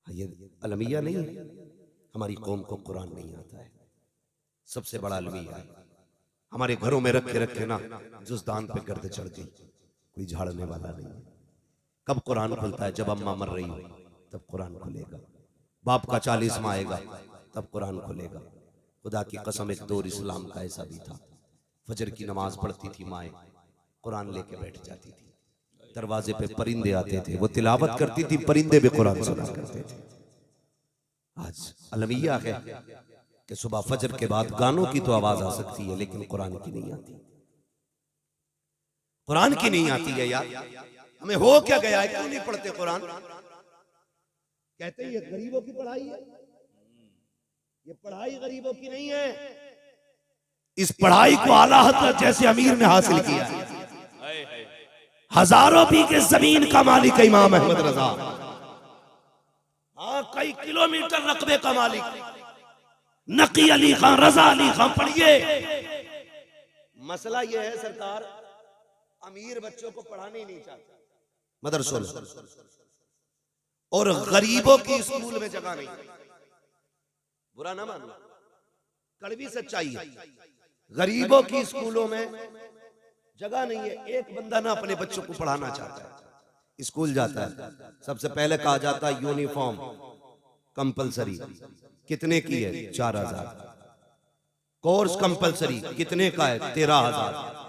ये अलमिया नहीं है, हमारी कौम को कुरान नहीं आता है, सबसे बड़ा अलमिया है। हमारे घरों में रखे रखे ना जुज़दान पे गर्द चढ़ गई, कोई झाड़ने वाला नहीं है। कब कुरान खुलता है? जब अम्मा मर रही हो तब कुरान खुलेगा, बाप का 40वां आएगा तब कुरान खुलेगा। खुदा की कसम, एक दौर इस्लाम का ऐसा भी था, फजर की नमाज पढ़ती थी माए, कुरान लेके बैठ जाती थी, दरवाजे पे परिंदे आते थे, वो तिलावत करती थी, परिंदे भी कुरान सुना करते थे। आज अलमिया है कि सुबह फजर के बाद गानों की तो आवाज आ सकती है, लेकिन कुरान की नहीं आती, कुरान की नहीं आती है। यार हमें हो क्या गया है, क्यों नहीं पढ़ते कुरान? कहते हैं ये गरीबों की पढ़ाई है, ये पढ़ाई गरीबों की नहीं है। इस पढ़ाई को आला हज़रत जैसे अमीर ने हासिल किया, हजारों बीघे जमीन का मालिक है इमाम अहमद रजा, हाँ कई किलोमीटर रकबे का मालिक नकी अली खान, रजा अली खान। पढ़िए, मसला यह है सरकार, अमीर बच्चों को पढ़ाने ही नहीं चाहते मदरसों में, और गरीबों की स्कूल में जगह नहीं। बुरा ना मानना, कड़वी सच्चाई है, गरीबों की स्कूलों में जगह नहीं है। एक बंदा ना अपने बच्चों को पढ़ाना चाहता है, स्कूल जाता है, सबसे पहले कहा जाता है यूनिफॉर्म कंपलसरी, कितने की है? 4000। कोर्स कंपलसरी, कितने का है? 13000।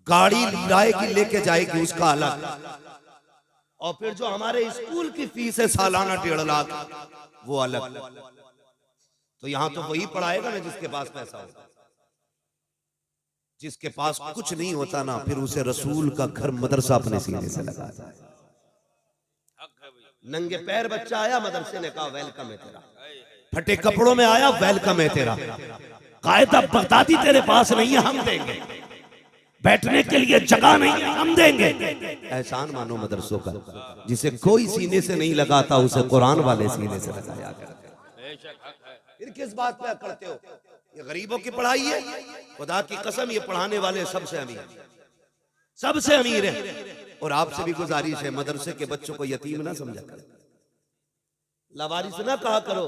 गाड़ी लाएगी लेके जाएगी, उसका अलग। और फिर जो हमारे स्कूल की फीस है सालाना 1.5 लाख, वो अलग। तो यहां तो वही पढ़ाएगा ना जिसके पास पैसा होगा, जिसके पास कुछ नहीं होता ना, फिर उसे रसूल का घर मदरसा अपने सीने से लगा है। नंगे पैर बच्चा आया मदरसे ने कहा वेलकम है तेरा, फटे कपड़ों में आया वेलकम है तेरा, कायदा बगदादी तेरे पास नहीं है हम देंगे, बैठने के लिए जगह नहीं है हम देंगे। एहसान मानो मदरसों का, जिसे कोई सीने से नहीं लगाता उसे कुरान वाले सीने से लगाया करते। फिर किस बात पे करते हो? ये गरीबों की पढ़ाई है, खुदा की कसम ये पढ़ाने वाले सबसे अमीर, सबसे अमीर है। और आपसे भी गुजारिश है, मदरसे के बच्चों को यतीम ना समझा करो, लावारिस ना कहा करो।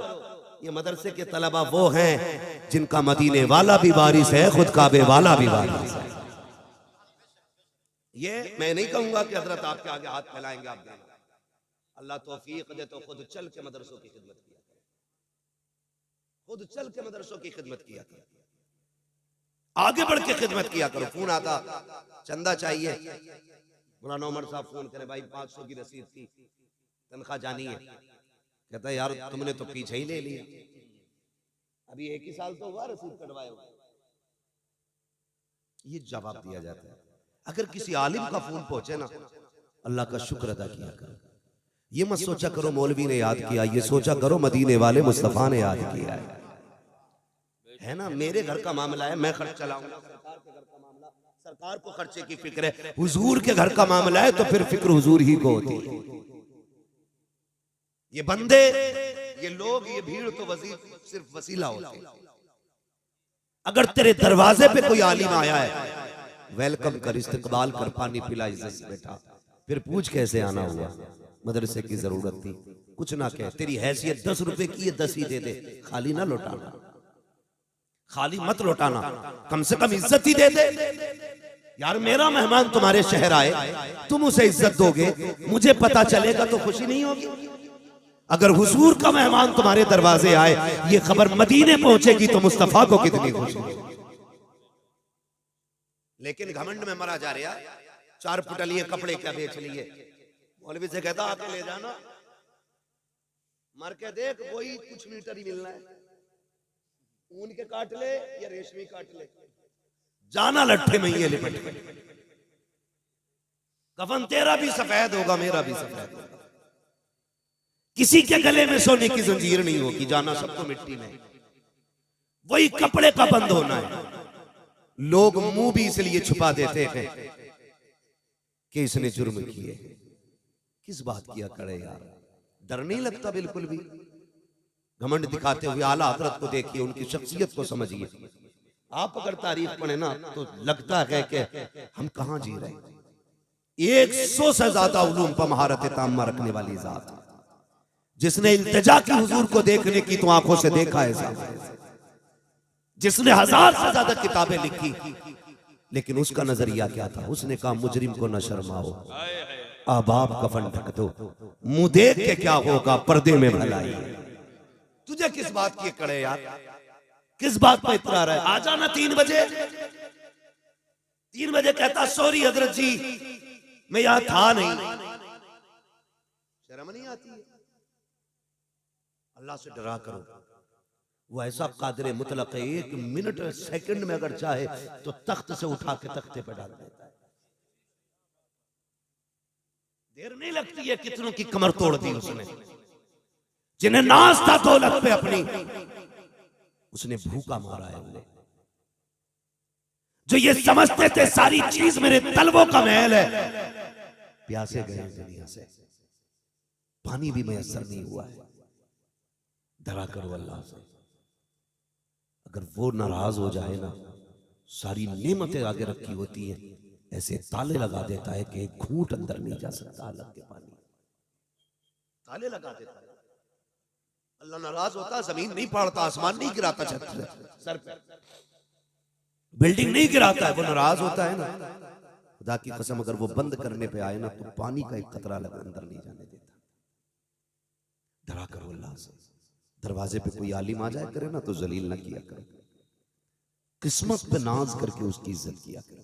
ये मदरसे के तलबा वो हैं जिनका मदीने वाला भी वारिस है, खुद काबे वाला भी वारिस है। ये मैं नहीं कहूंगा कि हजरत आपके आगे हाथ फैलाएंगे आप देना, अल्लाह तौफीक दे तो खुद चल के मदरसों की खिदमत किया, खुद चल के मदरसों की खिदमत किया करो, आगे बढ़ के खिदमत किया करो। फोन आता चंदा चाहिए, मौलाना उमर साहब फोन करे, भाई 500 की रसीद थी, तनख्वाह जानी है। कहता है यार तुमने तो पीछे ही ले लिया, अभी 1 ही साल तो हुआ रसीद कटवाए हुए। ये जवाब दिया जाता है। अगर किसी आलिम का फोन पहुंचे ना, अल्लाह का शुक्र अदा किया करो। ये मत सोचा करो मौलवी ने याद किया, ये सोचा करो मदीने वाले मुस्तफा ने याद किया है ना। मेरे घर का मामला है, मैं खर्च चलाऊंगा, सरकार के घर का मामला, सरकार को खर्चे की फिक्र है। हुजूर के घर का मामला है तो फिर फिक्र हुजूर ही को होती है। ये बंदे, ये लोग, ये भीड़ तो सिर्फ वसीला होती है। अगर तेरे दरवाजे पे कोई आलिम आया है, वेलकम कर, इस्तकबाल कर, पानी पिला, इज्जत से बैठा, फिर पूछ कैसे आना हुआ, मदरसे की जरूरत थी, कुछ ना कहे, तेरी हैसियत 10 रुपए की है 10 ही दे दे, खाली ना लौटाना, खाली मत लौटाना, कम से कम इज्जत ही दे दे। यार मेरा मेहमान तुम्हारे शहर आए, तुम उसे इज्जत दोगे, मुझे पता चलेगा तो खुशी नहीं होगी। अगर हुजूर का मेहमान तुम्हारे दरवाजे आए, ये खबर मदीने पहुंचेगी तो मुस्तफा को कितनी खुशी होगी। लेकिन घमंड में मरा जा रहा, 4 पुटलिए कपड़े क्या बेच लिए, मौलवी से कहता आके ले जाना, मर के देख वही कुछ मीटर ही मिलना है, ऊन के काट ले या रेशमी काट ले, जाना लट्ठे में ये लिपट के। कफन तेरा भी सफेद होगा, मेरा भी सफेद होगा, किसी के गले में सोने की जंजीर नहीं होगी, जाना सबको मिट्टी में। वही कपड़े का बंद होना है। लोग मुंह भी इसलिए छुपा देते हैं कि इसने जुर्म किए, किस बात किया करे यार, डर नहीं लगता बिल्कुल भी। घमंड दिखाते हुए आला हजरत को देखिए, उनकी शख्सियत को समझिए। आप अगर तारीफ पढ़े ना तो लगता है कि हम कहां जी रहे हैं। 100 से ज्यादा उलूम पर महारत ताम्मा रखने वाली जात, जिसने इल्तिजा की हुजूर को देखने की तो आंखों से देखा है साहब, जिसने 1000 से ज्यादा किताबें लिखी, लेकिन उसका नजरिया क्या था? उसने कहा मुजरिम को न शर्माओ, आबाब कफन ढक दो, मुंह देख के क्या होगा, पर्दे में भलाई। तुझे किस बात की कड़े यार, किस बात पर इतरा रहा है? आ जाना 3 बजे। 3 बजे कहता सॉरी हजरत जी मैं यहां था नहीं। शर्म नहीं आती है? अल्लाह से डरा करो, वो ऐसा कादिर मुतलक है, 1 मिनट सेकंड में अगर चाहे तो तख्त से उठा के तख्ते पे डाल देता है। देर नहीं लगती है, कितनों की कमर तोड़ दी उसने, जिन्हें नाज था दौलत पे अपनी, उसने भूखा मारा है उन्हें। जो ये समझते थे सारी चीज मेरे तलवों का महल है, प्यासे गए दुनिया से, पानी भी मैसर नहीं हुआ है। डरा करो अल्लाह से, अगर वो नाराज हो जाए ना, सारी नेमतें आगे रखी होती हैं, ऐसे ताले लगा देता है कि एक घूंट अंदर नहीं जा सकता अलग के पानी, ताले लगा देता है। अल्लाह नाराज होता, जमीन नहीं फाड़ता, आसमान नहीं गिराता छत सर पे, बिल्डिंग नहीं गिराता है, वो नाराज होता है ना। खुदा की कसम अगर वो बंद करने पे आए ना तो पानी का एक कतरा लगा अंदर नहीं जाने देता। डरा करो अल्लाह से। दरवाजे पे कोई आलिम आ जाए करे ना तो जलील ना किया करो, किस्मत पे नाज करके उसकी इज्जत किया करो।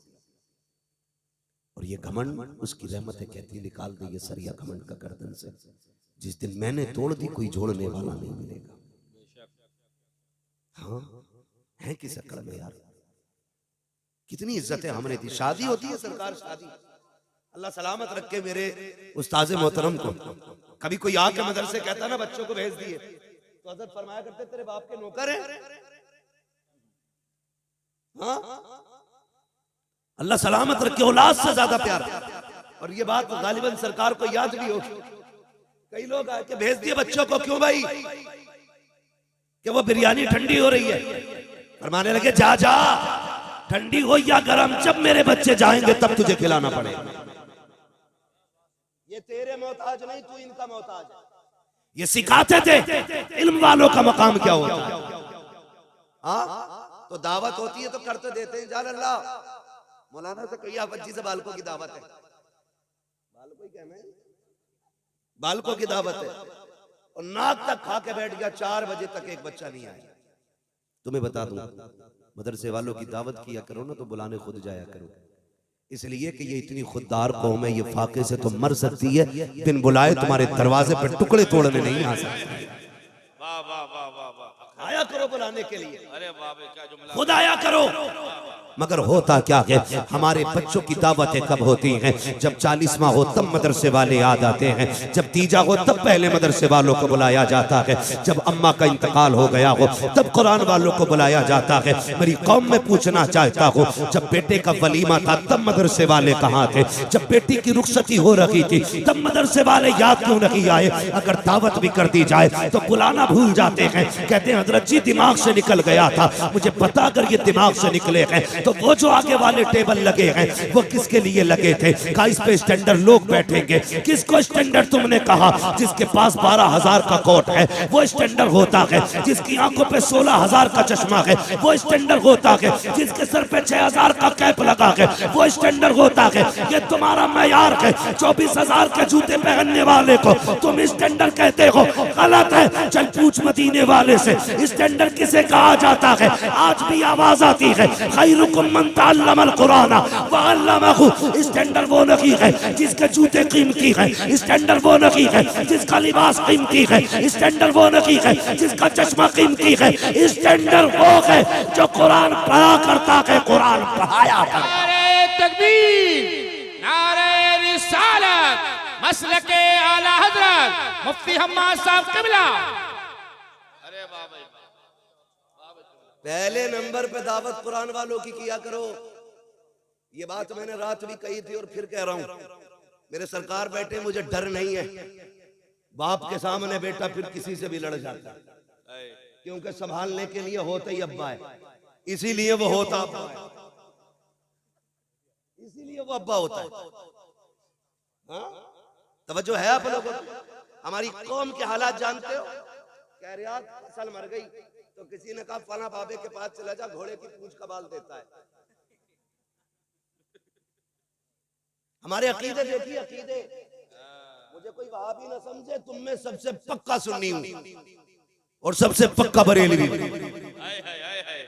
और ये घमंड उसकी रहमत है, कहती है निकाल दे ये सरिया घमंड का गर्दन से, जिस दिन मैंने तोड़ दी कोई जोड़ने वाला नहीं मिलेगा। हाँ है किस अकड़ में यार, कितनी इज्जत है हमने दी। शादी होती है सरकार, शादी अल्लाह सलामत रखे मेरे उस्ताज़े मोहतरम को, कभी कोई आके मदरसे कहता ना बच्चों को भेज दिए तो हज़रत फरमाया करते तेरे बाप के नौकर हैं। हाँ अल्लाह सलामत रखे, औलाद से ज्यादा प्यार। और ये बात गालिबन सरकार को याद भी होगी, कई लोग आके भेज दिए बच्चों को, क्यों भाई कि वो बिरयानी ठंडी हो रही है। फरमाने लगे जा जा, ठंडी हो या गरम, जब मेरे बच्चे जाएंगे तब तुझे खिलाना पड़ेगा। ये तेरे मोहताज नहीं, तू इनका मोहताज है। ये सिखाते थे इल्म वालों का मकाम क्या होता है। हाँ तो दावत होती है तो करते देते हैं, जान अल्लाह मौलाना से कही आप जी से बालकों की दावत है, बालकों ही कहना है, बालकों की दावत है। और नाक तक खा के बैठ गया, 4 बजे तक एक बच्चा नहीं आया। तुम्हें बता दूं मदरसे वालों की दावत किया करो ना तो बुलाने खुद जाया करो, इसलिए कि ये इतनी खुददार कौम है, ये फाके से तो मर सकती है, बिन बुलाए तुम्हारे दरवाजे पर टुकड़े तोड़ने नहीं आ सकती। वाह वाह वाह वाह वाह, आया करो बुलाने के लिए, अरे वाह क्या जुमला, खुद आया करो। मगर होता क्या है, हमारे बच्चों की दावतें कब होती हैं? जब 40वां हो तब मदरसे वाले याद आते हैं, जब तीजा हो तब पहले मदरसे वालों को बुलाया जाता है, जब अम्मा का इंतकाल हो गया हो तब कुरान वालों को बुलाया जाता है। मेरी कौम में पूछना चाहता हूँ, जब बेटे का वलीमा था तब मदरसे वाले कहाँ थे? जब बेटी की रुखसती हो रही थी तब मदरसे वाले याद क्यों नहीं आए? अगर दावत भी कर दी जाए तो बुलाना भूल जाते हैं, कहते हैं हजरत जी दिमाग से निकल गया था। मुझे पता अगर ये दिमाग से निकले हैं तो वो जो आगे वाले टेबल लगे हैं वो किसके लिए लगे थे? का इस पे स्टैंडर्ड लोग बैठेंगे। किसको स्टैंडर्ड तुमने कहा? जिसके पास 12,000 का कोट है वो स्टैंडर्ड होता है, जिसकी आंखों पे 16,000 का चश्मा है वो स्टैंडर्ड होता है, जिसके सर पे 6,000 का कैप लगा है वो स्टैंडर्ड होता है। ये तुम्हारा मैयार है। 24,000 के जूते पहनने वाले को तुम स्टैंडर्ड कहते हो, गलत है। चल पूछ मदीने वाले से स्टैंडर्ड किसे कहा जाता है। आज भी आवाज आती है खैरुकुम मन तअल्लमल कुरान व अल्लमहु। स्टैंडर्ड वो नहीं है जिसके जूते कीमती है, स्टैंडर्ड वो नहीं है जिसका लिबास कीमती है, स्टैंडर्ड वो नहीं है जिसका चश्मा कीमती है। स्टैंडर्ड वो है जो कुरान पढ़ा करता है, कुरान पढ़ाया करता है। नारे तकबीर, नारे रिसालत, मसलके आला हजरत मुफ्ती हम्माद साहब किबला। अरे वाह भाई, पहले नंबर पे दावत कुरान वालों की किया करो। ये बात मैंने रात भी कही थी और फिर कह रहा हूं, मेरे सरकार बैठे, मुझे डर नहीं है। बाप के सामने बेटा फिर किसी से भी लड़ जाता है, क्योंकि संभालने के लिए होता ही अब्बा है, इसीलिए वो होता अब्बा है, इसीलिए वो अब्बा होता है। हाँ? तवज्जो है आप लोगों को? हमारी कौम के हालात जानते हो? कह रहे यार फसल मर गई तो किसी ने कहा फला बाबे के पास चला जा, घोड़े की पूंछ का बाल देता है। हमारे अकीदे देखिए, अकीदे। मुझे कोई वहां भी ना समझे, तुम में सबसे पक्का सुन्नी हूं और सबसे पक्का बरेलवी।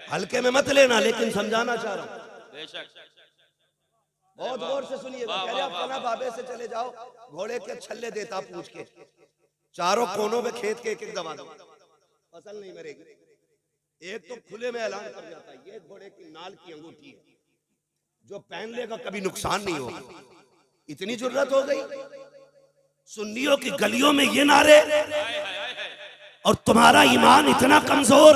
हल्के में मत लेना, लेकिन समझाना चाह रहा हूं। बहुत गौर से सुनिएगा। कह रहे आप फला बाबे से चले जाओ, घोड़े के छल्ले देता पूछ के, चारों कोनों में खेत के एक एक दबा दो, फसल नहीं मरेगी। एक तो खुले में ऐलान कर जाता है ये घोड़े की नाल की अंगूठी है, जो पहन लेगा कभी नुकसान नहीं होगा। इतनी जुर्रत हो गई सुन्नियों की गलियों में ये नारे, और तुम्हारा ईमान इतना कमजोर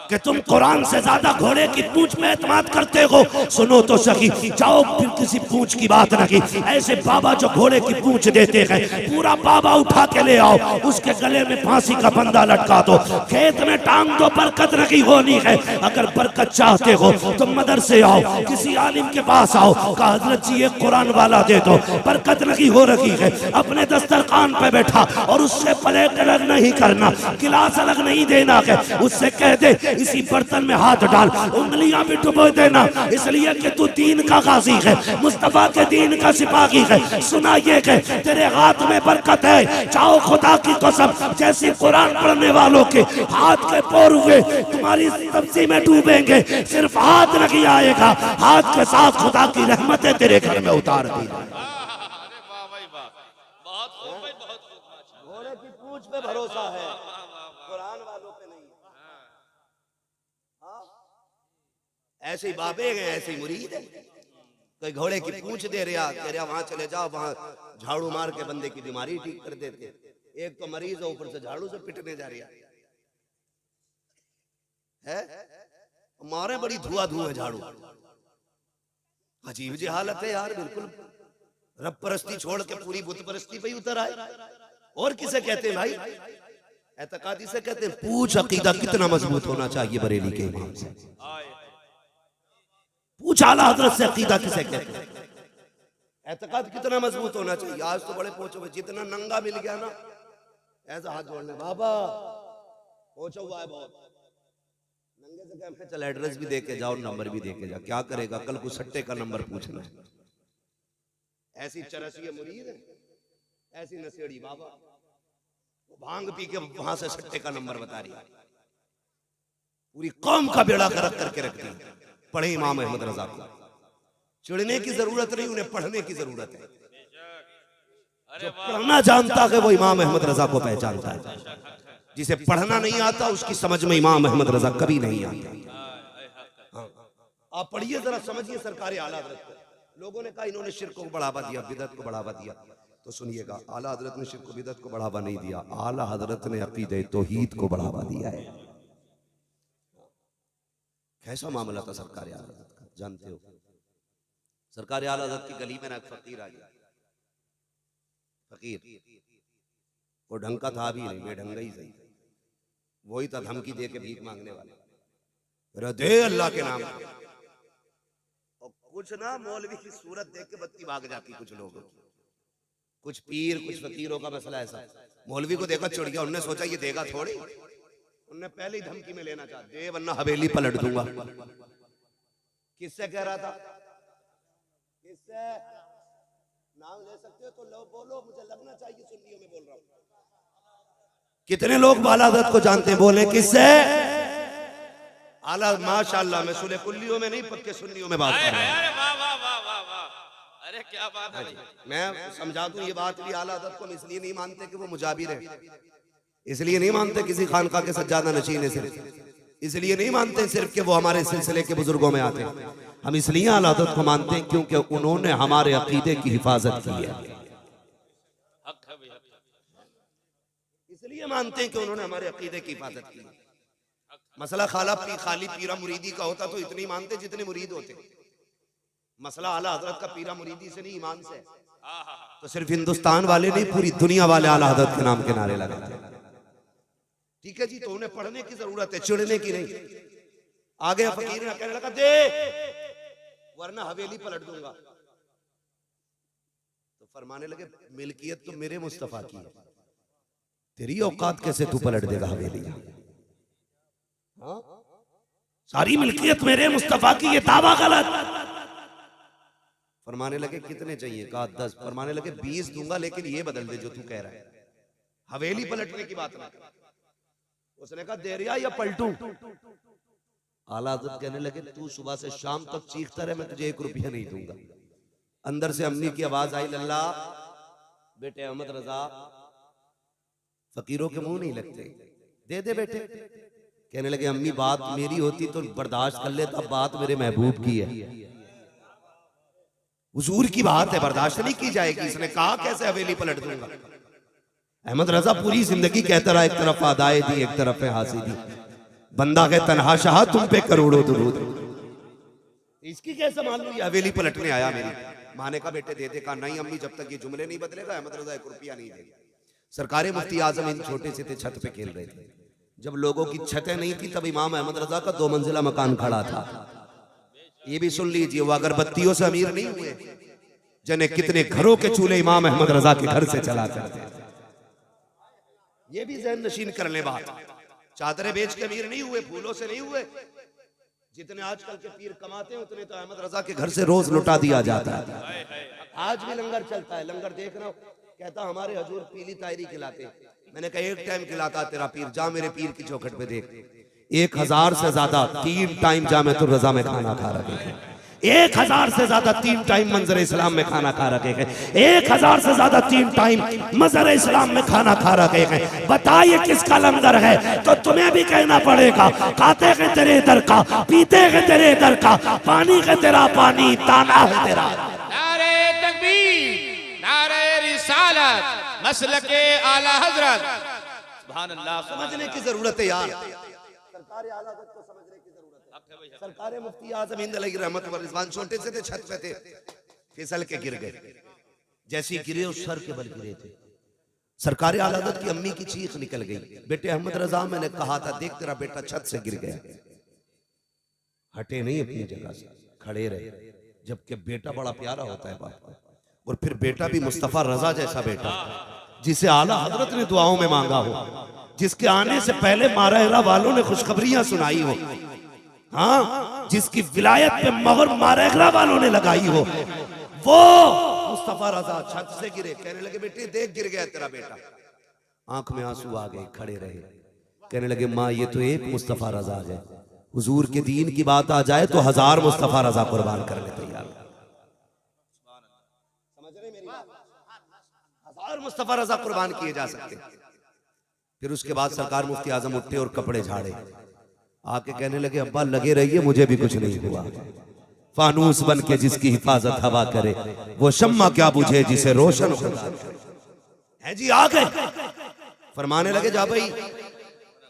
कि तुम कुरान से ज्यादा घोड़े की पूंछ में एतमाद करते हो। सुनो तो सही, जाओ फिर किसी पूंछ की बात नहीं, ऐसे बाबा जो घोड़े की पूंछ देते हैं, पूरा बाबा उठा के ले आओ, उसके गले में फांसी का फंदा लटका दो, खेत में टांग दो, बरकत नहीं होनी है। अगर बरकत चाहते हो तो मदरसे आओ, किसी आलिम के पास आओ, कहा हजरत जी एक कुरान वाला दे दो, बरकत नहीं हो रही है। अपने दस्तरखान पे बैठा और उससे प्लेट अलग नहीं करना, गिलास अलग नहीं देना है, उससे कह दे इसी बर्तन में हाथ डाल, उंगलियां भी डुबो देना, इसलिए कि तू दीन का गाजी है, मुस्तफा के दीन का सिपाही है। सुना ये कि तेरे हाथ में बरकत है, चाहो खुदा की कसम जैसी कुरान पढ़ने वालों के हाथ के पोरुए तुम्हारी तपसी में डूबेंगे, सिर्फ हाथ नहीं आएगा, हाथ के साथ खुदा की रहमतें तेरे घर में उतार दी। घोड़े की पूंछ पे भरोसा है, कुरान वालों पे नहीं। ऐसे ही बाबे हैं, ऐसे ही मुरीद है। कोई घोड़े की पूंछ दे रहा, कह रहा वहां चले जाओ, वहां झाड़ू मार के बंदे की बीमारी ठीक कर देते। एक तो मरीज है, ऊपर से झाड़ू से पिटने जा रहा है। मारे बड़ी धुआं धुआं झाड़ू। अजीब जी हालत है यार, बिल्कुल रब परस्ती छोड़ के पूरी बुत परस्ती पे ही उतर आए। और किसे कहते हैं भाई? एतकादी से कहते हैं। पूछ अकीदा कितना मजबूत होना चाहिए बरेली के इमाम से, पूछ आला हजरत से अकीदा किसे कहते हैं, एतकाद कितना मजबूत होना चाहिए। आज तो बड़े पहुंचो हुए, जितना नंगा मिल गया ना ऐसा हाथ जोड़ने, बाबा पहुंचा हुआ है बहुत नंगे से, क्या चल एड्रेस भी देके जाओ, नंबर भी देके जा, क्या करेगा कल को सट्टे का नंबर पूछना है। ऐसी चरसी मुरीद है, ऐसी नशेड़ी बाबा, भांग पी के वहां से सट्टे का नंबर बता रही है, पूरी कौम का बेड़ा गर्क करके रखती है। पढ़े इमाम अहमद रजा को, चिढ़ने की जरूरत नहीं, उन्हें पढ़ने की जरूरत है। जो पढ़ना जानता है वो इमाम अहमद रजा को पहचानता है, जिसे पढ़ना नहीं आता उसकी समझ में इमाम अहमद रजा कभी नहीं आता। आप पढ़िए जरा, समझिए सरकारी आला हजरत को। लोगों ने कहा इन्होंने शिर्क को बढ़ावा दिया, बिदअत को बढ़ावा दिया, तो सुनिएगा आला हजरत ने शिर्क को बिदअत को बढ़ावा नहीं दिया, आला हजरत ने अकीदे तौहीद को बढ़ावा दिया है। कैसा मामला था सरकार आला हजरत का, जानते हो? सरकार आला हजरत की गली में ना फकीर आ गया। फकीर वो ढंग का था भी नहीं, बेढंगा ही सही, वही था धमकी दे के भीख मांगने वाला, दे अल्लाह के नाम। और कुछ ना मौलवी की सूरत देख के बत्ती भाग जाती कुछ लोगों की, कुछ पीर कुछ फकीरों का मसला ऐसा। मौलवी को देखा चिढ़ गया, उन्होंने सोचा ये देगा थोड़ी, उन्होंने पहले ही धमकी में लेना चाहा, दे वरना हवेली पलट दूंगा। किससे कह रहा था? किससे? नाम ले सकते हो तो लो, बोलो, मुझे लगना चाहिए सुन्नियों में बोल रहा हूं। कितने लोग बाला हजरत को जानते हैं? बोले किससे? आला माशाल्लाह, मैं सुने कुल्लियों में नहीं पक्के सुन्नियों में बात कर रहा हूं। अरे क्या बात है। मैं समझा दूं ये बात भी, आला हजरत को हम इसलिए नहीं मानते कि वो मुजाबिर है, इसलिए नहीं मानते किसी खानका के सज्जादा नशीन है, सिर्फ इसलिए नहीं मानते सिर्फ कि वो हमारे सिलसिले के बुजुर्गों में आते हैं। हम इसलिए आला हजरत को मानते हैं क्योंकि उन्होंने हमारे अकीदे की हिफाजत की है, इसलिए मानते हैं कि उन्होंने हमारे अकीदे की हिफाजत की। मसला खाली पीरा मुरीदी का होता तो इतनी मानते जितने मुरीद होते। मसला आला हजरत का पीरा मुरीदी से नहीं, ईमान से। तो सिर्फ हिंदुस्तान वाले नहीं, पूरी दुनिया वाले आला हजरत के नाम के नारे लगाते हैं। ठीक है जी, तो उन्हें पढ़ने की जरूरत है, चिढ़ने की नहीं। आगे फकीर ने कहने लगा दे वरना हवेली पलट दूंगा। तो फरमाने लगे मिल्कियत तो मेरे मुस्तफा की है, तेरी औकात कैसे तू पलट देगा हवेली? हाँ? सारी मिल्कियत मेरे मुस्तफा की, ये दावा गलत। फरमाने लगे कितने चाहिए? कहा 10। फरमाने लगे 20 दूंगा, लेकिन ये बदल दे जो तू कह रहा है, हवेली पलटने की बात ना कर। उसने कहा देरिया या पलटू? आला हज़रत कहने लगे तू सुबह से शाम तक चीखता रहे, मैं तुझे 1 रुपया नहीं दूंगा। अंदर से अम्मी की आवाज आई, लल्ला बेटे अहमद रजा, फकीरों के मुंह नहीं लगते, दे दे बेटे। कहने लगे अम्मी बात मेरी होती तो बर्दाश्त कर लेता, बात मेरे महबूब की है, हुजूर की बात है, बर्दाश्त नहीं की जाएगी। इसने कहा कैसे हवेली पलट दूंगा? अहमद रजा पूरी जिंदगी कहता रहा, एक तरफ आदाए दी एक तरफ है हासिदी, बंदा है तन्हा शाह तुम पे करोड़ों दुरूद। इसकी कैसे मालूम ये हवेली पलटने आया? मेरी माँ ने कहा बेटे दे दे। कहा नहीं अम्मी, जब तक ये जुमले नहीं बदलेगा अहमद रजा 1 रुपया नहीं देगा। सरकारे मुफ्ती आजम इन छोटे से थे, छत पे खेल रहे थे। जब लोगों की छतें नहीं थी तब इमाम अहमद रजा का 2 मंजिला मकान खड़ा था। ये भी सुन लीजिए, वो अगरबत्तियों से अमीर नहीं हुए, जने कितने घरों के चूल्हे इमाम अहमद रजा के घर से चला करते थे। ये भी ज़हन नशीन कर ले बात। चादरें बेच के अमीर नहीं हुए, फूलों से नहीं हुए। जितने आजकल के पीर कमाते हैं उतने तो अहमद रजा के घर से रोज लुटा दिया जाता है। आज भी लंगर चलता है, लंगर देख रहा हूं, कहता हमारे हजूर पीली तायरी खिलाते। मैंने कहा 1 टाइम खिलाता तेरा पीर, जा मेरे पीर की चौखट पे देख, 1000 से ज्यादा 3 टाइम जामिअतुर रजा में खाना खा रखे हैं। 1000 से ज्यादा 3 टाइम मंजर इस्लाम में खाना खा रखे हैं। 1000 से ज्यादा 3 टाइम मंजर इस्लाम में खाना खा रखे हैं। बताइए किसका लंगर है? तो तुम्हें भी कहना पड़ेगा, खाते हैं तेरे दर का, पीते हैं तेरे दर का, पानी है तेरा पानी, ताना है तेरा। नारे तकबीर, नारे रिसालत, मसलके आला हजरत। सुभान अल्लाह। समझने की जरूरत है यार, सरकार आला हज़रत को समझने की जरूरत है। सरकार मुफ्ती आज़म हिंद अलैहि रहमत व रिज़वान छोटे से थे, छत पे थे, फिसल के गिर गए। जैसे गिरे उस सर के बल गिरे थे। सरकार आला हज़रत की अम्मी की चीख निकल गई, बेटे अहमद रजा मैंने कहा था देख तेरा बेटा छत से गिर गया। हटे नहीं अपनी जगह से, खड़े रहे। जबकि बेटा बड़ा प्यारा होता है बाप को, और फिर बेटा भी मुस्तफा रजा जैसा बेटा, जिसे आला हजरत ने दुआओं में मांगा हो, जिसके आने से पहले माराहरा वालों ने खुशखबरियां सुनाई हो, हाँ, जिसकी विलायत पे मोहर माराहरा वालों ने लगाई हो, वो मुस्तफा रजा छत से गिरे। कहने लगे बेटे देख गिर गया तेरा बेटा। आंख में आंसू आ गए, खड़े रहे। कहने लगे माँ ये तो एक मुस्तफा रजा है, हुजूर के दीन की बात आ जाए तो 1000 मुस्तफा रजा कुर्बान करने तैयार। समझ रहे मेरी बात? 1000 मुस्तफा रजा कुर्बान किए जा सकते। फिर उसके बाद सरकार मुफ्ती आजम उठे और कपड़े झाड़े, आके कहने लगे अब्बा लगे रहिए, मुझे भी कुछ नहीं हुआ। फानूस बन के जिसकी हिफाजत हवा करे, वो शम्मा क्या बुझे जिसे रोशन खुदा है। जी आ गए, फरमाने लगे जा भाई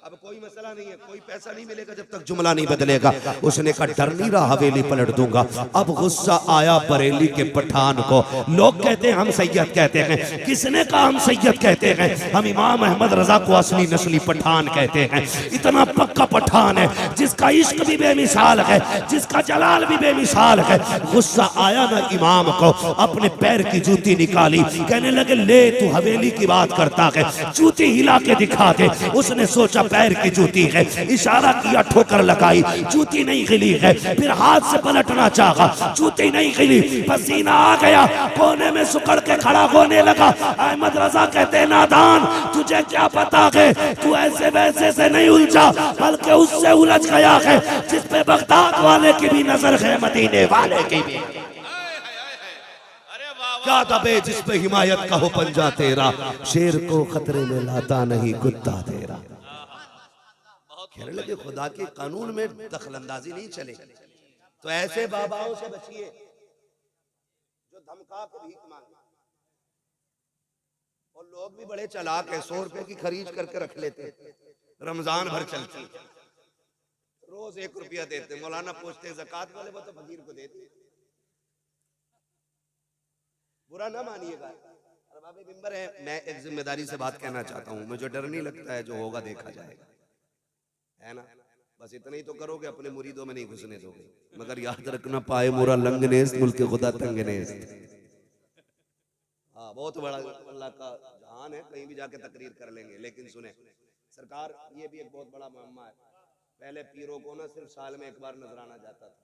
अब कोई मसला नहीं है, कोई पैसा नहीं मिलेगा जब तक जुमला नहीं बदलेगा। उसने कहा डर नहीं रहा, हवेली पलट दूंगा। अब गुस्सा आया बरेली के पठान को। लोग कहते हैं हम सैयद कहते हैं, किसने कहा हम सैयद कहते हैं? हम इमाम अहमद रजा को असली नस्ली पठान कहते हैं। इतना पक्का पठान है जिसका इश्क भी बेमिसाल है, जिसका जलाल भी बेमिसाल है। गुस्सा आया ना इमाम को, अपने पैर की जूती निकाली, कहने लगे ले तू हवेली की बात करता है, जूती हिला के दिखा दे। उसने सोचा पैर की जूती है, इशारा किया, ठोकर लगाई, जूती नहीं गिली है। फिर हाथ से पलटना चाहा, जूती नहीं गिली, पसीना आ गया, कोने में सुकड़ के खड़ा होने लगा। अहमद रजा कहते नादान तुझे क्या पता है, तू ऐसे वैसे से नहीं उलझा, बल्कि उससे उलझ गया है जिस पे बगदाद वाले की भी नजर है, मदीने वाले की भी। क्या दबे जिस पे हिमायत का हो पंजा तेरा, शेर को खतरे में लाता नहीं कुत्ता तेरा। कहने लगे खुदा के कानून में दखलंदाजी नहीं चलेगी, तो ऐसे बाबाओं से बचिए जो धमका के भीख मांगे। और लोग भी बड़े चालाक है, 100 रुपए की खरीद करके रख लेते, रमजान भर चलती, रोज 1 रुपया देते। मौलाना पूछते ज़कात वाले, वो तो फकीर को देते। बुरा ना मानिएगा, अरबाब मिंबर है, मैं एक जिम्मेदारी से बात कहना चाहता हूँ। मुझे डर नहीं लगता है, जो होगा देखा जाएगा, है ना। बस इतना ही तो करोगे, अपने मुरीदों में नहीं घुसने दोगे। मगर याद रखना पाए मोरा लंग नेस्त, मुल्क खुदा तंग नेस्त। बहुत बड़ा अल्लाह का जहान है, कहीं भी जाके तकरीर कर लेंगे। लेकिन सुने सरकार, ये भी एक बहुत बड़ा मामला है। पहले पीरों को ना सिर्फ साल में एक बार नजराना जाता था,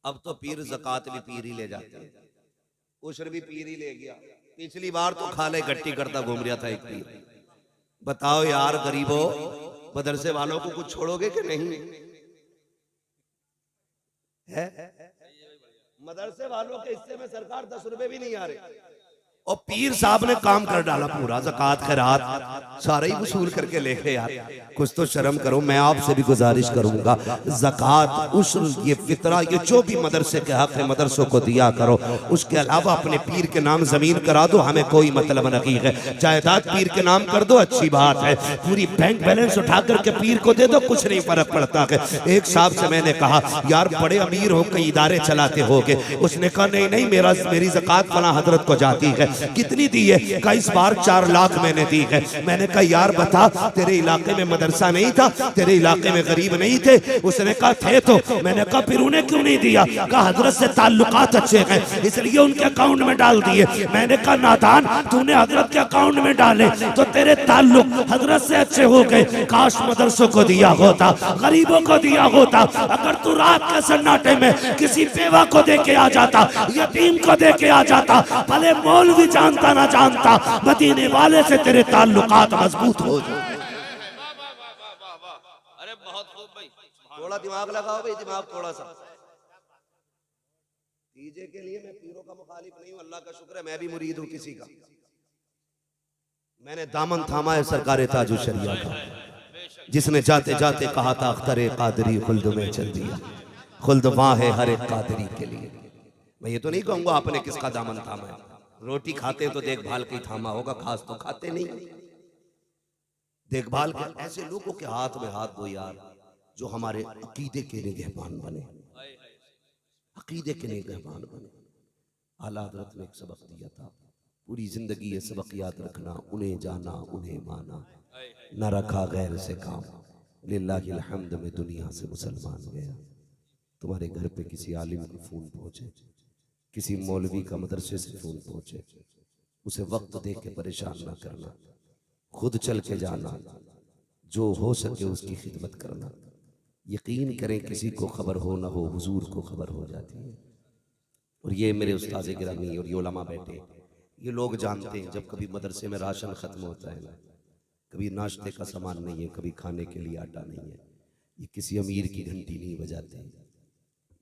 अब तो पीर ज़कात भी पीर ही ले जाते हैं, उशर भी पीर ही ले गया। पिछली बार तो खाले गट्टी करता घूम रहा था एक पीर। बताओ यार गरीबों, मदरसे वालों को कुछ छोड़ोगे कि नहीं है? मदरसे वालों के हिस्से में सरकार 10 रुपए भी नहीं आ रहे, और पीर साहब ने काम कर डाला पूरा। ज़कात खैरात सारे ही वसूल करके लेके यार, कुछ तो शर्म करो। मैं आपसे भी गुजारिश करूंगा, ज़कात उशर ये फितरा ये जो भी मदरसे के हक है मदरसों को दिया करो। उसके अलावा अपने पीर के नाम जमीन करा दो, हमें कोई मतलब नहीं है। जायदाद पीर के नाम कर दो, अच्छी बात है। पूरी बैंक बैलेंस उठा करके पीर को दे दो, कुछ नहीं फर्क पड़ता है। एक साहब से मैंने कहा, यार बड़े अमीर हो, कई इदारे चलाते होगे। उसने कहा नहीं नहीं, मेरी ज़कात फला हजरत को जाती है। कितनी दी है? कहा इस बार 4 लाख मैंने दी है। मैंने कहा यार बता, तेरे इलाके में मदरसा नहीं था, तेरे इलाके में गरीब नहीं थे? उसने कहा थे तो। मैंने कहा फिर उन्हें क्यों नहीं दिया? कहा हजरत से ताल्लुकात अच्छे हैं इसलिए उनके अकाउंट में डाल दिए। मैंने कहा नादान, तूने हजरत के अकाउंट में डाले तो तेरे ताल्लुक हजरत से अच्छे हो गए। काश मदरसों को दिया होता, गरीबों को दिया होता। अगर तू रात के सन्नाटे में किसी बेवा को दे के आ जाता, यतीम को दे के आ जाता, भले मौलवी जानता ना जानता, मदीने वाले से तेरे ताल्लुकात मजबूत हो जाए। अरे बहुत खूब भाई, थोड़ा दिमाग लगाओ भाई, दिमाग थोड़ा सा। तीजे के लिए मैं पीरों का मुखालिफ नहीं हूं, अल्लाह का शुक्र है मैं भी मुरीद हूं किसी का। मैंने दामन थामा है सरकार ताजु शरिया का, जिसने जाते जाते कहा था अख्तरे कादरी खुल्द में चल दिया। खुल्द वहां है हर एक कादरी के लिए। मैं ये तो नहीं कहूंगा आपने किसका दामन थामा है। रोटी खाते तो देखभाल के थामा होगा, खास तो खाते नहीं। देखभाल के ऐसे लोगों के हाथ में हाथ दो यार, जो हमारे अकीदे के निगहबान बने, अकीदे के निगहबान बने। आला हज़रत ने एक सबक दिया था, पूरी जिंदगी ये सबक याद रखना, उन्हें जाना उन्हें माना, न रखा गैर से काम। लिल्लाहिल हम्द में दुनिया से मुसलमान गया। तुम्हारे घर पे किसी आलिम को फोन पहुंचे, किसी मौलवी का मदरसे से फोन पहुंचे, उसे वक्त दे के परेशान ना करना, खुद चल के जाना, जो हो सके उसकी खिदमत करना। यकीन करें किसी को खबर हो ना हो, हुजूर को खबर हो जाती है। और ये मेरे उस्ताद गिरामी और ये उलमा बैठे, ये लोग जानते हैं जब कभी मदरसे में राशन खत्म होता है ना, कभी नाश्ते का सामान नहीं है, कभी खाने के लिए आटा नहीं है, ये किसी अमीर की घंटी नहीं बजाते,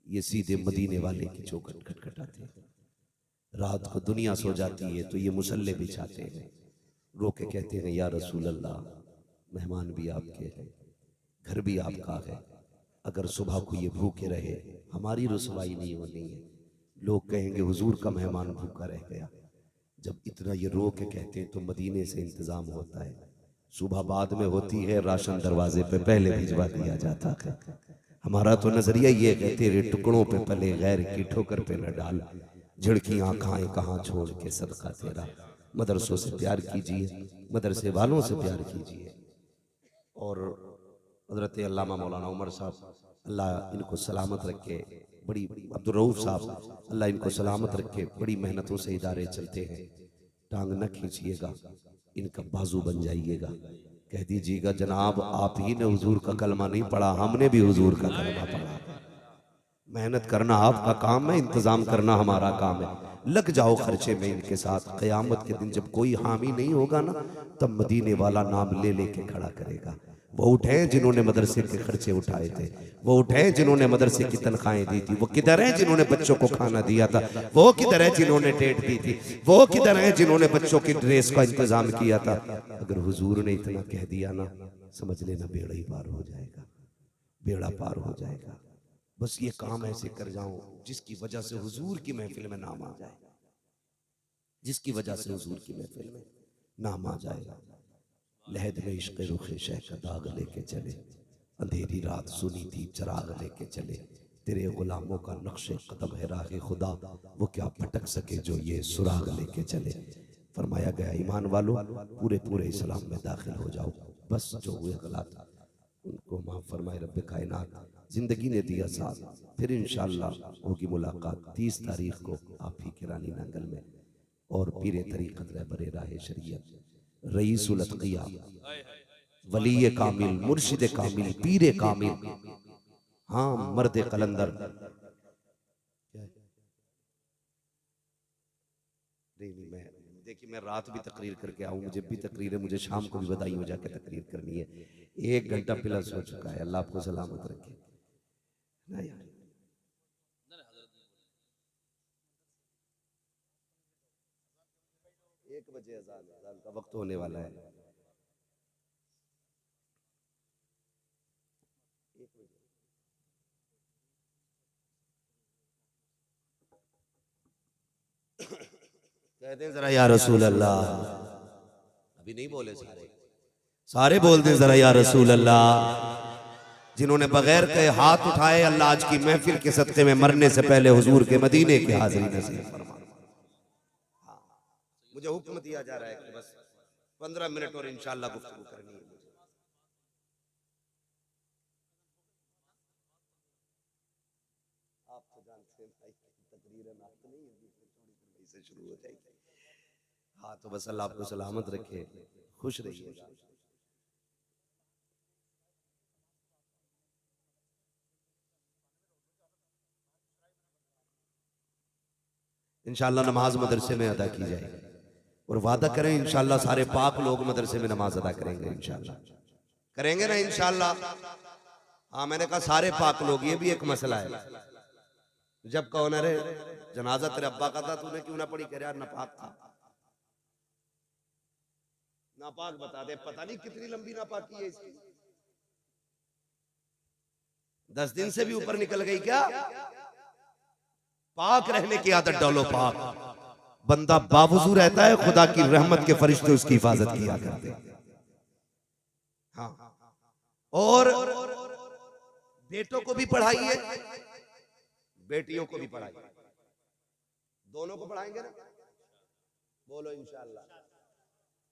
ये सीधे मदीने वाले की चौखट खटखटाते हैं। रात को दुनिया सो जाती है तो ये मुसल्ले बिछाते हैं, रो के कहते हैं या रसूल अल्लाह, मेहमान भी आपके हैं, घर भी आपका है, अगर सुबह को ये भूखे रहे हमारी रुसवाई नहीं होनी है। लोग कहेंगे हुजूर का मेहमान भूखा रह गया। जब इतना ये रो के कहते हैं तो मदीने से इंतजाम होता है, सुबह बाद में होती है, राशन दरवाजे पे पहले भिजवा दिया जाता है। हमारा तो नजरिया ये है, तेरे टुकड़ों पे पले गैर की ठोकर पे न डाल, झिड़कियां खाएं कहाँ छोड़ के सदका तेरा। मदरसों से प्यार कीजिए, मदरसे वालों से प्यार कीजिए। और हजरत अल्लामा मौलाना उमर साहब, अल्लाह इनको सलामत रखे, बड़ी अब्दुल रऊफ साहब, अल्लाह इनको सलामत रखे, बड़ी मेहनतों से इदारे चलते हैं। टांग न खींचिएगा, इनका बाजू बन जाइएगा। कह दीजिएगा जनाब आप ही ने हुजूर का कलमा नहीं पढ़ा, हमने भी हुजूर का कलमा पढ़ा। मेहनत करना आपका काम है, इंतजाम करना हमारा काम है। लग जाओ खर्चे में इनके साथ। क़यामत के दिन जब कोई हामी नहीं होगा ना, तब मदीने वाला नाम ले लेके खड़ा करेगा। वो उठे जिन्होंने मदरसे के खर्चे उठाए थे, वो उठे जिन्होंने मदरसे की तनख्वाहें दी थी, वो किधर है जिन्होंने बच्चों को खाना दिया था, वो किधर है जिन्होंने डेट दी थी, वो किधर है जिन्होंने बच्चों की ड्रेस का इंतजाम किया था। अगर हुजूर ने इतना कह दिया ना, समझ लेना बेड़ा ही पार हो जाएगा, बेड़ा पार हो जाएगा। बस ये काम ऐसे कर जाऊं जिसकी वजह से हुजूर की महफिल में नाम आ जाए, जिसकी वजह से हुजूर की महफिल में नाम आ जाएगा। लहद में इश्क़ रुख़े शह का दाग लेके चले, अंधेरी रात सुनी थी चराग लेके चले, तेरे गुलामों का नक्शे कदम है राह खुदा, वो क्या भटक सके जो ये सुराग लेके चले। फरमाया गया ईमान वालों पूरे पूरे इस्लाम में दाखिल हो जाओ, बस जो हुए गलत उनको माफ़ फरमाए रब्बे कायनात। जिंदगी ने दिया साथ, फिर इंशाअल्लाह होगी मुलाकात 30 तारीख को आप ही के रानी नांगल में। और पीरे तरीक़त रहबरे राह शरीयत रईसुल अत्क़िया वली कामिल मुर्शिद कामिल पीरे कामिल, हाँ मर्द कलंदर। नहीं मैं देखिए, मैं रात भी तकरीर करके आऊँ, मुझे भी तकरीर है, मुझे शाम को भी बदायूं जाके तकरीर करनी है। 1 घंटा प्लस हो चुका है, अल्लाह आपको सलामत रखे ना यार। 1 बजे अज़ान का वक्त होने वाला है। कहते हैं जरा या रसूल अल्लाह, अभी नहीं बोले सारे बोलते हैं जरा या रसूल अल्लाह। जिन्होंने बगैर कहे हाथ उठाए, अल्लाह आज की महफिल के सदक़े में मरने से पहले हुजूर के मदीने की हाज़िरी नसीब फरमा। मुझे हुक्म दिया जा रहा है कि बस 15 मिनट और इंशाअल्लाह गुफ्तगू करनी है। आप तो जानते हैं भाई, तकरीर नहीं से शुरू हो जाएगी। हाँ तो बस अल्लाह आपको सलामत रखे, खुश रहिएगा। इंशाअल्लाह नमाज मदरसे में अदा की जाएगी और वादा करें इंशाअल्लाह सारे पाक लोग मदरसे में नमाज अदा करेंगे, इंशाअल्लाह करेंगे ना इंशाअल्लाह। हाँ मैंने कहा सारे पाक लोग, ये भी एक मसला है। जब कहो ना रे जनाजा तेरे अब्बा का था, तूने क्यों ना पढ़ी? कह यार नापाक था। नापाक बता दे, पता नहीं कितनी लंबी नापाकी है इसकी, 10 दिन से भी ऊपर निकल गई क्या? पाक रहने की आदत डालो। पाक बंदा बावजू रहता है, खुदा की रहमत के फरिश्ते उसकी हिफाजत किया करते हैं। हाँ और बेटों को भी पढ़ाइए, बेटियों को भी पढ़ाइए, दोनों को पढ़ाएंगे ना? बोलो इंशाअल्लाह।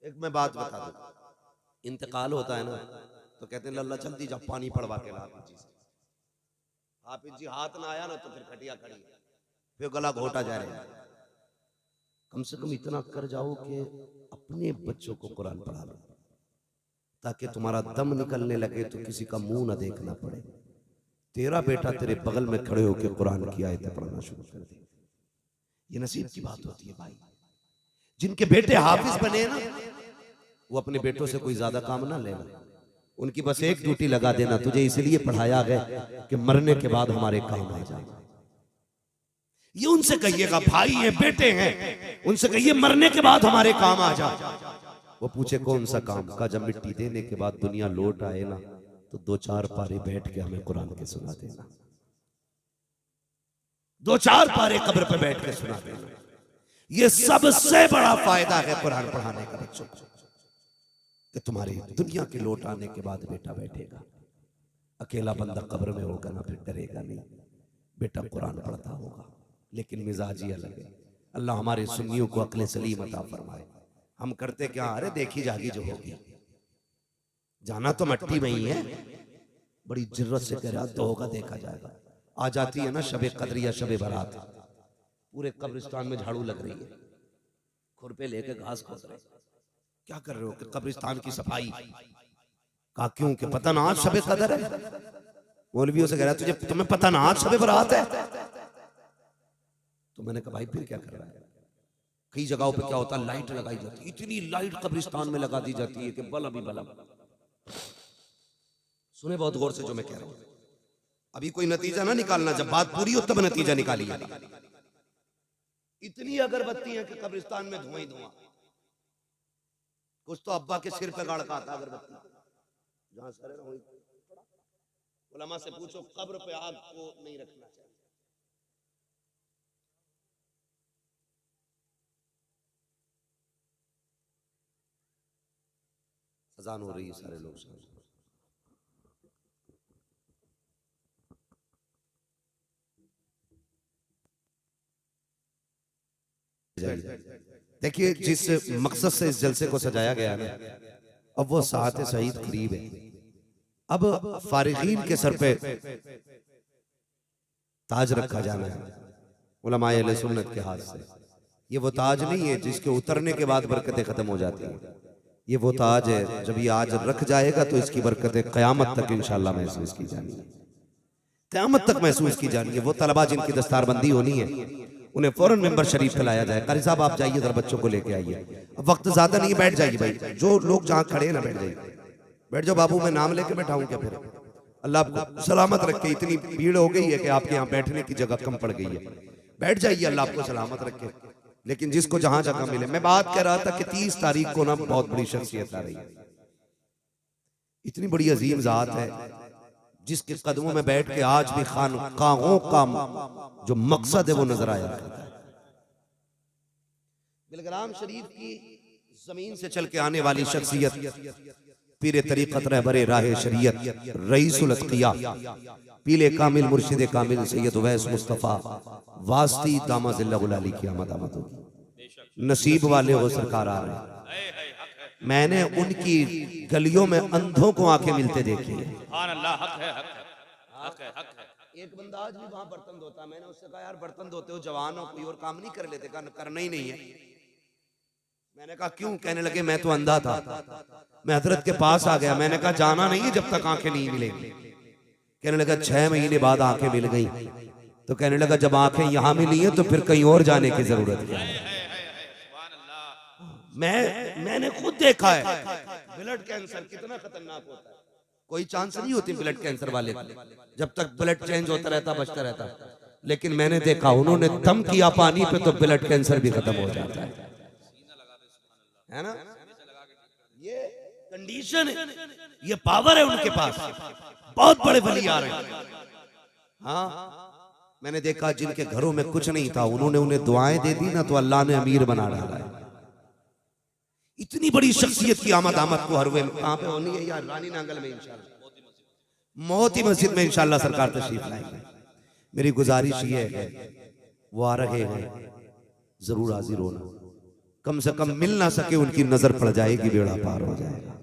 एक मैं बात बता दूं, इंतकाल होता है ना तो कहते हैं लल्ला जल्दी जा पानी पड़वा के ला हाफिज जी से। हाफिज जी हाथ ना आया ना तो फिर खटिया खड़ी, फिर गला घोटा जा रहा है। कम से कम इतना कर जाओ कि अपने बच्चों को कुरान पढ़ा लो, ताकि तुम्हारा दम निकलने लगे तो किसी का मुंह ना देखना पड़े। तेरा बेटा तेरे बगल में खड़े होकर कुरान की आयतें पढ़ना शुरू कर दे। ये नसीब की बात होती है भाई। जिनके बेटे हाफिज बने ना, वो अपने बेटों से कोई ज्यादा काम ना लेना, उनकी बस एक ड्यूटी लगा देना, तुझे इसलिए पढ़ाया गया कि मरने के बाद हमारे काम आ जाए। ये उनसे कहिएगा, भाई हैं बेटे हैं, उनसे कहिए मरने के बाद हमारे काम आ जाए। वो पूछे कौन सा काम का? जब मिट्टी देने के बाद दुनिया लौट आए ना तो 2-4 पारे बैठ के हमें कुरान के सुना देना, 2-4 पारे कब्र पे बैठ के सुना देना। ये सबसे बड़ा फायदा है कुरान पढ़ाने का बच्चों को, कि तुम्हारे दुनिया के लौट आने के बाद बेटा बैठेगा। अकेला बंदा कब्र में होगा ना, फिर डरेगा नहीं, बेटा कुरान पढ़ता होगा। लेकिन मिजाज ही अलग है। अल्लाह हमारे सुन्नियों को अक्ल सलीम अता फरमाए। हम करते क्या, अरे देखी जागी जो होगी, जाना तो मट्टी में ही है, बड़ी जिर्रत से कह रहा तो होगा देखा जाएगा। आ जाती है ना शबे कद्र या शबे बारात, पूरे कब्रिस्तान में झाड़ू लग रही है, खुरपे लेके घास खोद रहे, क्या कर रहे हो? कि कब्रिस्तान की सफाई। कहा क्यों? कि पता ना आज शबे कद्र है। मौलवियों से कह रहा तुझे, तुम्हें पता ना आज शबे बारात है? तो मैंने कहा भाई फिर क्या कर रहा है? कई जगहों पे क्या होता है, लाइट लगाई जाती है, इतनी लाइट कब्रिस्तान में लगा दी जाती है कि बल अभी बला। सुने बहुत गौर से जो मैं कह रहा हूं, अभी कोई नतीजा ना निकालना, जब बात पूरी हो तब नतीजा निकालिएगा। इतनी अगरबत्ती है कि कब्रिस्तान में धुआं ही धुआं। कुछ तो अब्बा के सिर पे गाड़ का था अगरबत्ती, जहां सर है वहीं। उलमा से पूछो कब्र पे आग को नहीं रखना चाहिए। अजान हो रही है, सारे लोग सुनो। देखिए जिस मकसद से इस जलसे को सजाया गया है, अब वो साथ सईद करीब है। अब फारिगीन के सर पे ताज रखा जाना है उलमाए अहले सुन्नत के हाथ से। ये वो ताज नहीं है जिसके उतरने के बाद बरकतें खत्म हो जाती हैं। ये वो ताज है जब ये आज रख जाएगा तो इसकी बरकतें क़यामत तक इंशाअल्लाह महसूस की जानी है, क़यामत तक महसूस की जानी है। वो तलबा जिनकी दस्तारबंदी होनी है उन्हें फौरन मेंबर शरीफ पे लाया जाए। कारी साहब आप जाइए इधर बच्चों को लेके आइए। अब वक्त ज्यादा नहीं, बैठ जाइए भाई, जो लोग जहाँ खड़े हैं ना बैठ जाइए, बैठ जाओ बाबू, मैं नाम लेके बैठाऊं क्या फिर? अल्लाह आपको सलामत रखे। इतनी भीड़ हो गई है कि आपके यहाँ बैठने की जगह कम पड़ गई है। बैठ जाइए, अल्लाह आपको सलामत रखे। लेकिन जिसको जहां जगह मिले, मैं बात कर रहा था कि 30 तारीख को ना बहुत बड़ी शख्सियत आ रही है, इतनी बड़ी अजीम जात है जिसके कदमों में बैठ के आज भी खानकाहों का जो मकसद है वो नजर आया करता है। बिलग्राम शरीफ की जमीन से चल के आने वाली शख्सियत, पीरे तरीक़त रहबरे राह शरीयत रईसुल अत्क़िया, पीले कामिल मुर्शिद कामिल सैयद उवैस मुस्तफ़ा वास्ती दामज़िल्लहुल अली की आमद होगी। नसीब वाले हो सरकार आ रहे हैं। मैंने उनकी गलियों में अंधों को आंखें मिलते देखी है। एक बंदा आज भी वहां बर्तन धोता, मैंने उससे कहा यार बर्तन धोते हो जवान हो, कोई और काम नहीं कर लेते? करना ही नहीं है। मैंने कहा क्यों? कहने लगे मैं तो अंधा था, मैं हजरत के पास आ गया। मैंने कहा जाना नहीं है जब तक आंखें नहीं मिलेंगी। कहने लगा 6 महीने बाद आंखें मिल गई। तो कहने लगा जब आंखें यहां मिली हैं तो फिर कहीं और जाने की जरूरत क्या है? मैंने खुद देखा है ब्लड कैंसर कितना खतरनाक होता है। कोई चांस नहीं होती ब्लड कैंसर वाले को, जब तक ब्लड चेंज होता रहता बचता रहता। लेकिन मैंने देखा उन्होंने दम किया पानी पे तो ब्लड कैंसर भी खत्म हो जाता है ना? ये कंडीशन है, ये पावर है उनके पास। बहुत बड़े वली आ रहे हैं। हाँ, मैंने देखा जिनके घरों में कुछ नहीं था, उन्होंने उन्हें दुआएं दे दी ना तो अल्लाह ने अमीर बना डाला है। इतनी बड़ी शख्सियत की आमद को हर वे कहां पे होनी है यार? रानी नांगल में इंशाल्लाह, मोती मस्जिद में इंशाल्लाह सरकार तशरीफ लाएंगे। मेरी गुजारिश ये है वो आ रहे हैं, जरूर हाजिर होना। कम से कम मिल ना सके उनकी नजर पड़ जाएगी, बेड़ा पार हो जाएगा।